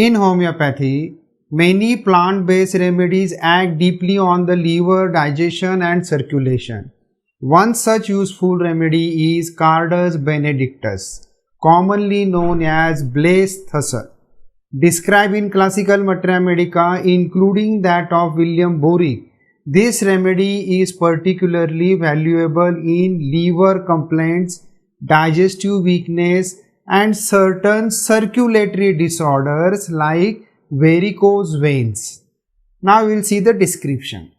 In homeopathy, many plant-based remedies act deeply on the liver, digestion and circulation. One such useful remedy is Carduus Benedictus, commonly known as Blaze Thistle. Described in classical materia medica, including that of William Boric, this remedy is particularly valuable in liver complaints, digestive weakness, and certain circulatory disorders like varicose veins. Now we will see the description.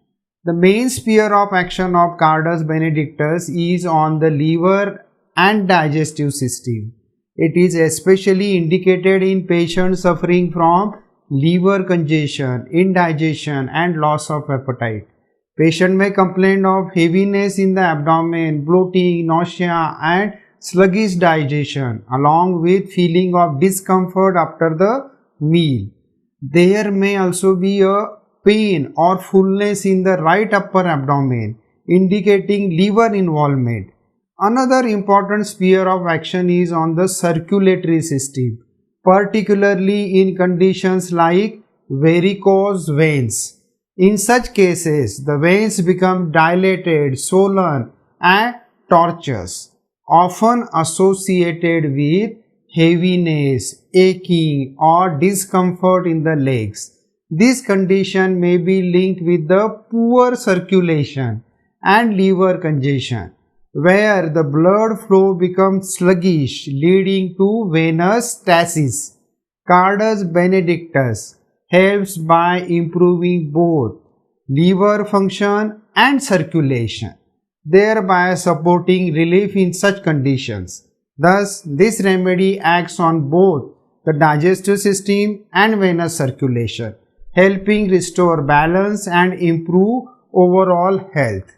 The main sphere of action of Carduus Benedictus is on the liver and digestive system. It is especially indicated in patients suffering from liver congestion, indigestion and loss of appetite. Patient may complain of heaviness in the abdomen, bloating, nausea and sluggish digestion along with feeling of discomfort after the meal. There may also be a pain or fullness in the right upper abdomen, indicating liver involvement. Another important sphere of action is on the circulatory system, particularly in conditions like varicose veins. In such cases, the veins become dilated, swollen and tortuous, often associated with heaviness, aching or discomfort in the legs. This condition may be linked with the poor circulation and liver congestion, where the blood flow becomes sluggish, leading to venous stasis. Carduus Benedictus helps by improving both liver function and circulation, thereby supporting relief in such conditions. Thus, this remedy acts on both the digestive system and venous circulation, helping restore balance and improve overall health.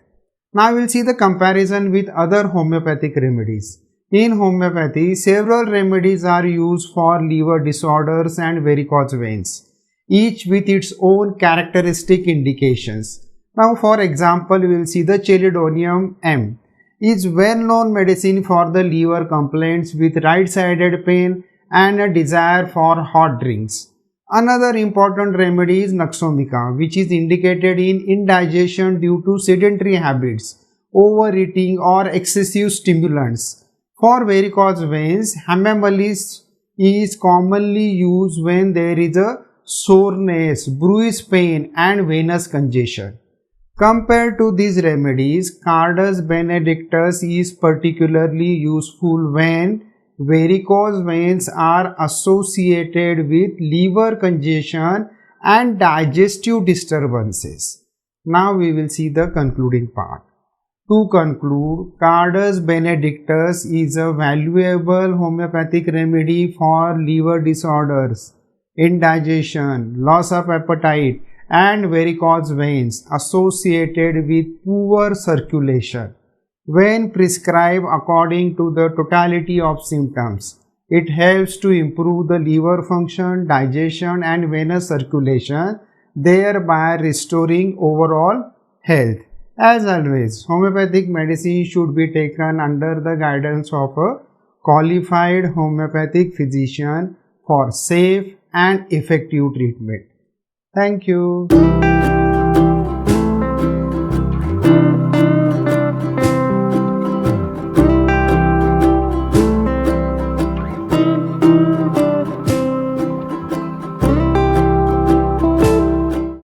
Now we will see the comparison with other homeopathic remedies. In homeopathy, several remedies are used for liver disorders and varicose veins, each with its own characteristic indications. Now for example, we will see the Chelidonium M is well-known medicine for the liver complaints with right-sided pain and a desire for hot drinks. Another important remedy is Naxomica, which is indicated in indigestion due to sedentary habits, overeating or excessive stimulants. For varicose veins, Hamamelis is commonly used when there is a soreness, bruise pain and venous congestion. Compared to these remedies, Carduus Benedictus is particularly useful when varicose veins are associated with liver congestion and digestive disturbances. Now we will see the concluding part. To conclude, Carduus Benedictus is a valuable homeopathic remedy for liver disorders, indigestion, loss of appetite and varicose veins associated with poor circulation. When prescribed according to the totality of symptoms, it helps to improve the liver function, digestion and venous circulation, thereby restoring overall health. As always, homeopathic medicine should be taken under the guidance of a qualified homeopathic physician for safe and effective treatment. Thank you.